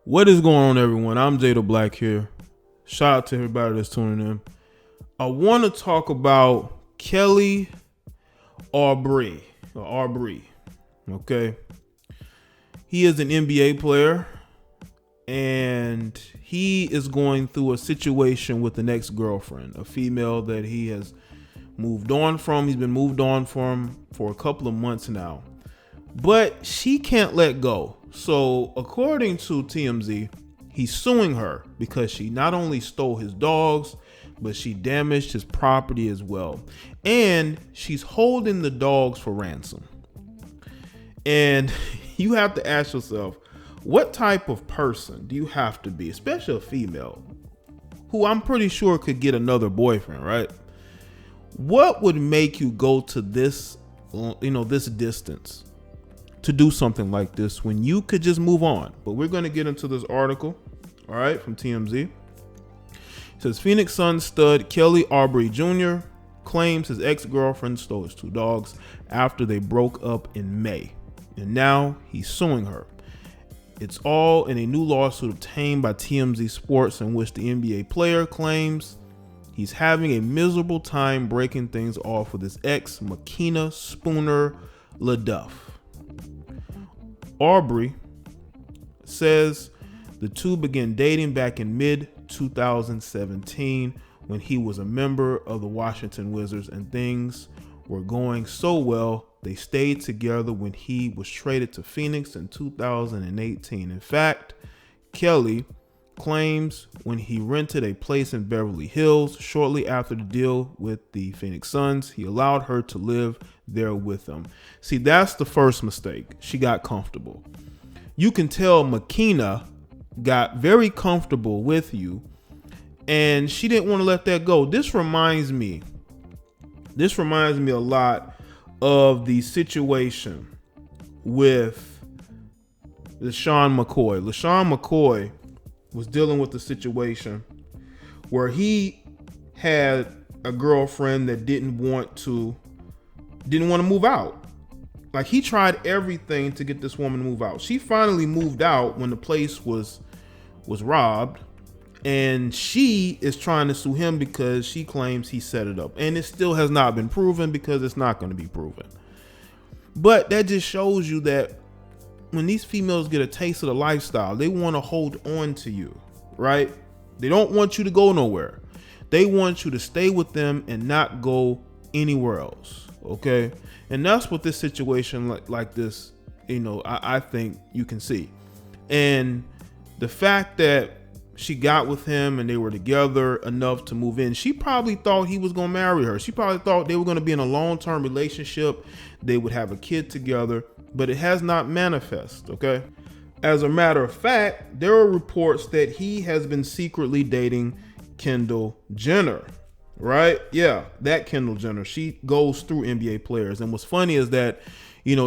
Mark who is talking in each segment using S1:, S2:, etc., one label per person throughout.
S1: What is going on, everyone? I'm Jaye here. Shout out to everybody that's tuning in. I want to talk about Kelly Oubre. Okay. He is an NBA player, and he is going through a situation with an ex-girlfriend, a female that he has moved on from. He's been moved on from for a couple of months now, but she can't let go. So according to TMZ, he's suing her because she not only stole his dogs, but she damaged his property as well. And she's holding the dogs for ransom. And you have to ask yourself, what type of person do you have to be, especially a female, who I'm pretty sure could get another boyfriend, right? What would make you go to this, this distance to do something like this when you could just move on? But we're going to get into this article, all right, from TMZ. It says Phoenix Suns stud Kelly Oubre Jr. claims his ex-girlfriend stole his two dogs after they broke up in May, and now he's suing her. It's all in a new lawsuit obtained by TMZ Sports, in which the NBA player claims he's having a miserable time breaking things off with his ex, Makina Spooner LaDuff. Aubrey says the two began dating back in mid-2017 when he was a member of the Washington Wizards, and things were going so well they stayed together when he was traded to Phoenix in 2018. In fact, Kelly claims when he rented a place in Beverly Hills shortly after the deal with the Phoenix Suns, he allowed her to live there with him. See, that's the first mistake. She got comfortable. You can tell Makina got very comfortable with you, and she didn't want to let that go. This reminds me a lot of the situation with LeSean McCoy. LeSean McCoy was dealing with the situation where he had a girlfriend that didn't want to move out. Like, he tried everything to get this woman to move out. She finally moved out when the place was robbed, and she is trying to sue him because she claims he set it up. And it still has not been proven, because it's not going to be proven. But that just shows you that when these females get a taste of the lifestyle, they want to hold on to you, right? They don't want you to go nowhere. They want you to stay with them and not go anywhere else, okay? And that's what this situation like this, I think you can see. And the fact that she got with him and they were together enough to move in, she probably thought he was going to marry her. She probably thought they were going to be in a long-term relationship. They would have a kid together, but it has not manifested, okay? As a matter of fact, there are reports that he has been secretly dating Kendall Jenner, right? Yeah, that Kendall Jenner. She goes through NBA players. And what's funny is that,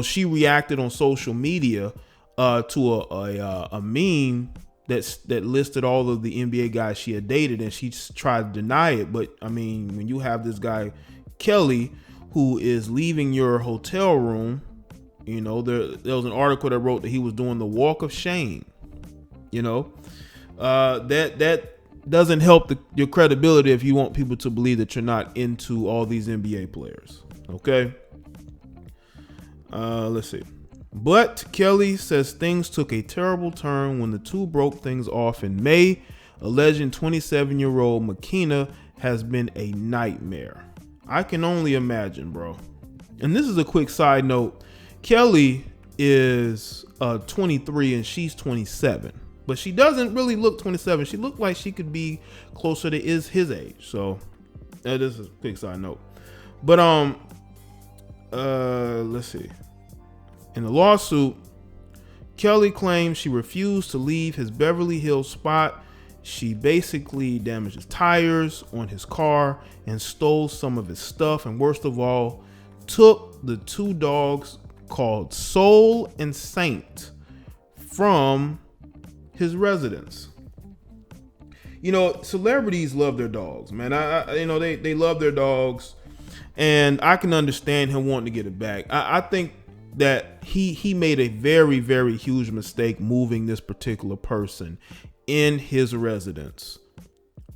S1: she reacted on social media to a meme that listed all of the NBA guys she had dated, and she tried to deny it. But I mean, when you have this guy Kelly who is leaving your hotel room, there was an article that wrote that he was doing the walk of shame. That doesn't help your credibility if you want people to believe that you're not into all these NBA players. Okay. Let's see. But Kelly says things took a terrible turn when the two broke things off in May, alleging 27-year-old Makina has been a nightmare. I can only imagine, bro. And this is a quick side note. Kelly is 23 and she's 27, but she doesn't really look 27. She looked like she could be closer to his age. So that is a quick side note. But let's see. In the lawsuit, Kelly claims she refused to leave his Beverly Hills spot. She basically damaged his tires on his car and stole some of his stuff. And worst of all, took the two dogs called Soul and Saint from his residence. Celebrities love their dogs, man. They love their dogs, and I can understand him wanting to get it back. I think that he made a very, very huge mistake moving this particular person in his residence,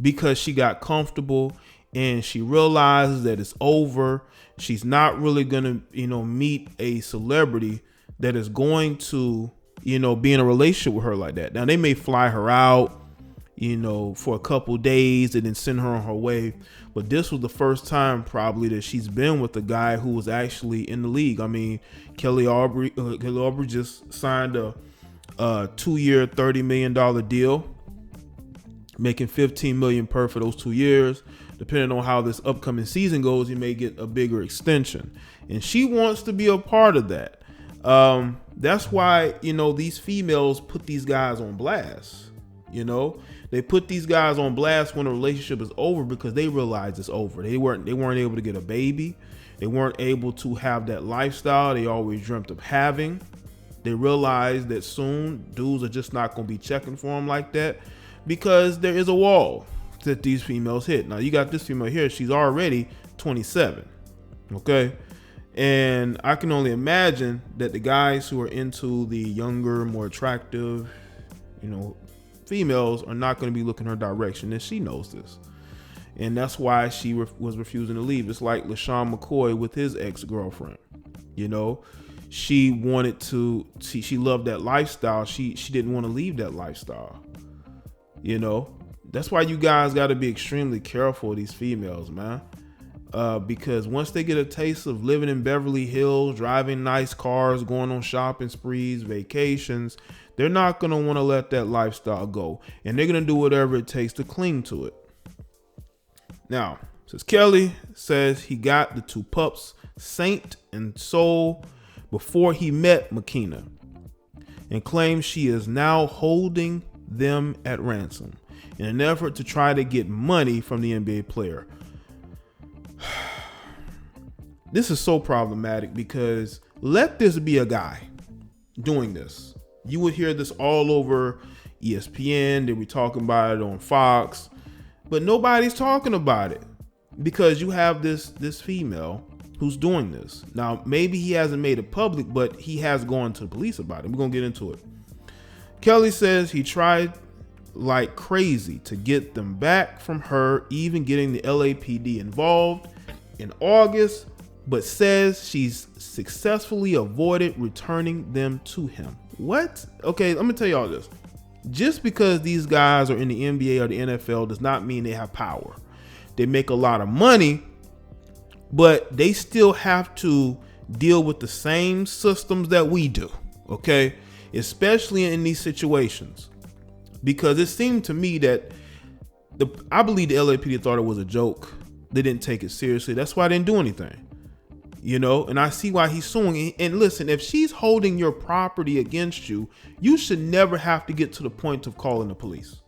S1: because she got comfortable and she realizes that it's over. She's not really gonna, meet a celebrity that is going to, be in a relationship with her like that. Now they may fly her out, for a couple days and then send her on her way. But this was the first time probably that she's been with a guy who was actually in the league. I mean, Kelly Oubre just signed a 2-year, $30 million deal, making $15 million per for those 2 years. Depending on how this upcoming season goes, you may get a bigger extension. And she wants to be a part of that. That's why, these females put these guys on blast. They put these guys on blast when a relationship is over, because they realize it's over. They weren't able to get a baby. They weren't able to have that lifestyle they always dreamt of having. They realize that soon dudes are just not going to be checking for them like that, because there is a wall that these females hit. Now you got this female here. She's already 27. Okay. And I can only imagine that the guys who are into the younger, more attractive, females are not going to be looking her direction, and she knows this. And that's why she was refusing to leave. It's like LeSean McCoy with his ex-girlfriend. She wanted to, she loved that lifestyle. She didn't want to leave that lifestyle. That's why you guys got to be extremely careful of these females, man. Because once they get a taste of living in Beverly Hills, driving nice cars, going on shopping sprees, vacations, they're not going to want to let that lifestyle go. And they're going to do whatever it takes to cling to it. Now, since Kelly says he got the 2 pups, Saint and Soul, before he met Makina, and claims she is now holding them at ransom in an effort to try to get money from the NBA player. This is so problematic, because let this be a guy doing this. You would hear this all over ESPN. They were talking about it on Fox, but nobody's talking about it, because you have this female who's doing this. Now, maybe he hasn't made it public, but he has gone to the police about it. We're going to get into it. Kelly says he tried like crazy to get them back from her, even getting the LAPD involved in August, but says she's successfully avoided returning them to him. What? Okay, let me tell y'all this. Just because these guys are in the NBA or the NFL does not mean they have power. They make a lot of money, but they still have to deal with the same systems that we do, okay? Especially in these situations. Because it seemed to me that I believe the LAPD thought it was a joke. They didn't take it seriously. That's why they didn't do anything. And I see why he's suing. And listen, if she's holding your property against you, you should never have to get to the point of calling the police.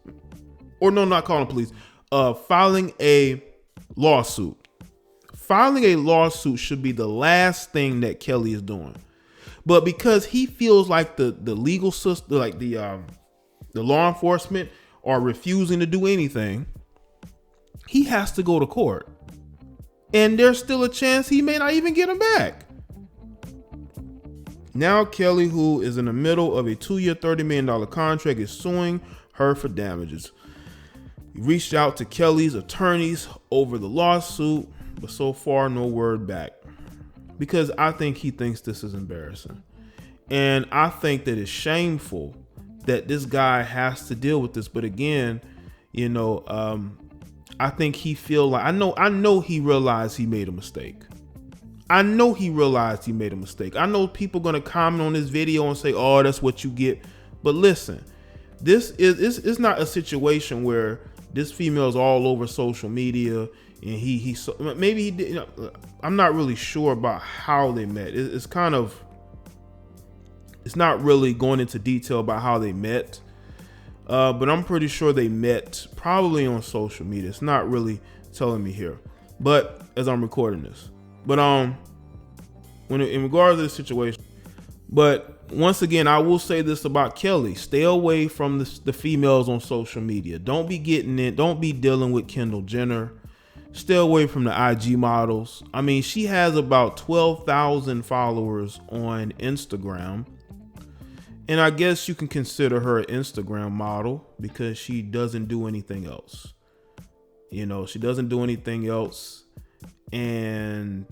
S1: Or no, not calling the police. Filing a lawsuit. Filing a lawsuit should be the last thing that Kelly is doing. But because he feels like the legal system, like the law enforcement are refusing to do anything, he has to go to court. And there's still a chance he may not even get him back. Now Kelly, who is in the middle of a 2-year, $30 million contract, is suing her for damages. He reached out to Kelly's attorneys over the lawsuit, but so far no word back. Because I think he thinks this is embarrassing. And I think that it's shameful that this guy has to deal with this. But again, I think he feel like, I know he realized he made a mistake. I know people going to comment on this video and say, oh, that's what you get. But listen, it's not a situation where this female is all over social media and maybe he did. I'm not really sure about how they met. It's not really going into detail about how they met. But I'm pretty sure they met probably on social media. It's not really telling me here, but as I'm recording this, but in regards to the situation, but once again, I will say this about Kelly: stay away from the females on social media. Don't be getting in. Don't be dealing with Kendall Jenner. Stay away from the IG models. I mean, she has about 12,000 followers on Instagram. And I guess you can consider her an Instagram model because she doesn't do anything else. You know, she doesn't do anything else. And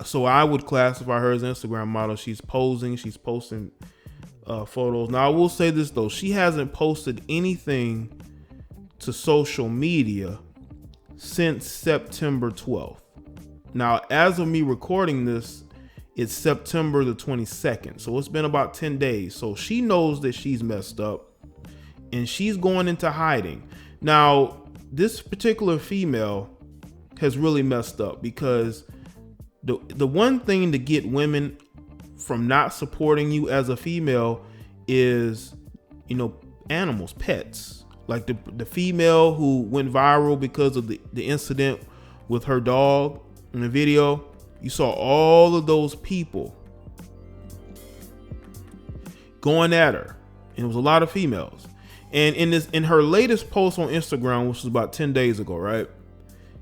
S1: so I would classify her as an Instagram model. She's posing, she's posting photos. Now, I will say this, though. She hasn't posted anything to social media since September 12th. Now, as of me recording this, it's September the 22nd. So it's been about 10 days. So she knows that she's messed up and she's going into hiding. Now, this particular female has really messed up because the one thing to get women from not supporting you as a female is, you know, animals, pets. Like the female who went viral because of the incident with her dog in the video. You saw all of those people going at her. And it was a lot of females. And in her latest post on Instagram, which was about 10 days ago, right?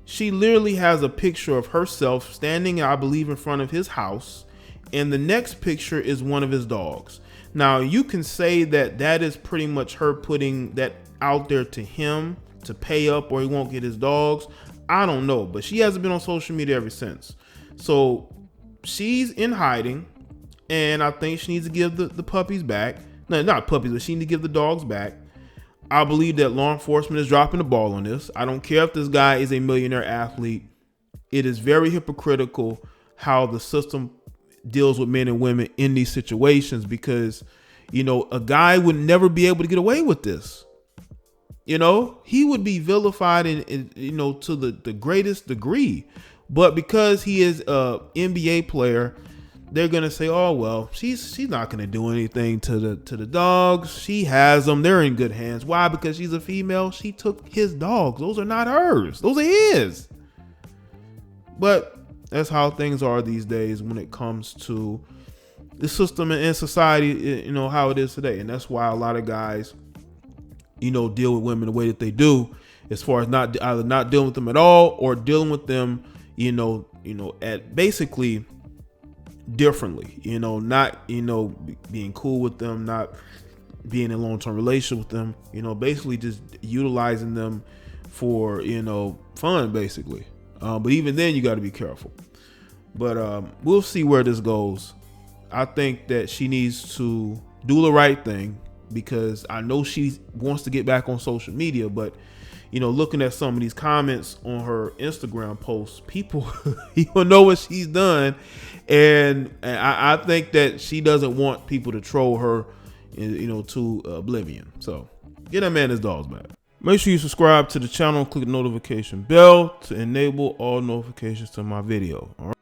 S1: She literally has a picture of herself standing, I believe, in front of his house. And the next picture is one of his dogs. Now, you can say that that is pretty much her putting that out there to him to pay up or he won't get his dogs. I don't know, but she hasn't been on social media ever since. So she's in hiding, and I think she needs to give the puppies back. No, not puppies, but she needs to give the dogs back. I believe that law enforcement is dropping the ball on this. I don't care if this guy is a millionaire athlete. It is very hypocritical how the system deals with men and women in these situations because, you know, a guy would never be able to get away with this. You know, he would be vilified in you know, to the greatest degree. But because he is a NBA player, they're going to say, oh, well, she's not going to do anything to the dogs. She has them. They're in good hands. Why? Because she's a female. She took his dogs. Those are not hers. Those are his. But that's how things are these days when it comes to the system and society, you know, how it is today. And that's why a lot of guys, you know, deal with women the way that they do, as far as either not dealing with them at all or dealing with them, you know, at basically differently, you know, not, you know, being cool with them, not being in a long-term relationship with them, you know, basically just utilizing them for, you know, fun, basically. But even then you got to be careful. But we'll see where this goes. I think that she needs to do the right thing because I know she wants to get back on social media, but you know, looking at some of these comments on her Instagram posts, people, you don't know what she's done. And I think that she doesn't want people to troll her, you know, to oblivion. So get that man his dogs back. Make sure you subscribe to the channel, click the notification bell to enable all notifications to my video. All right.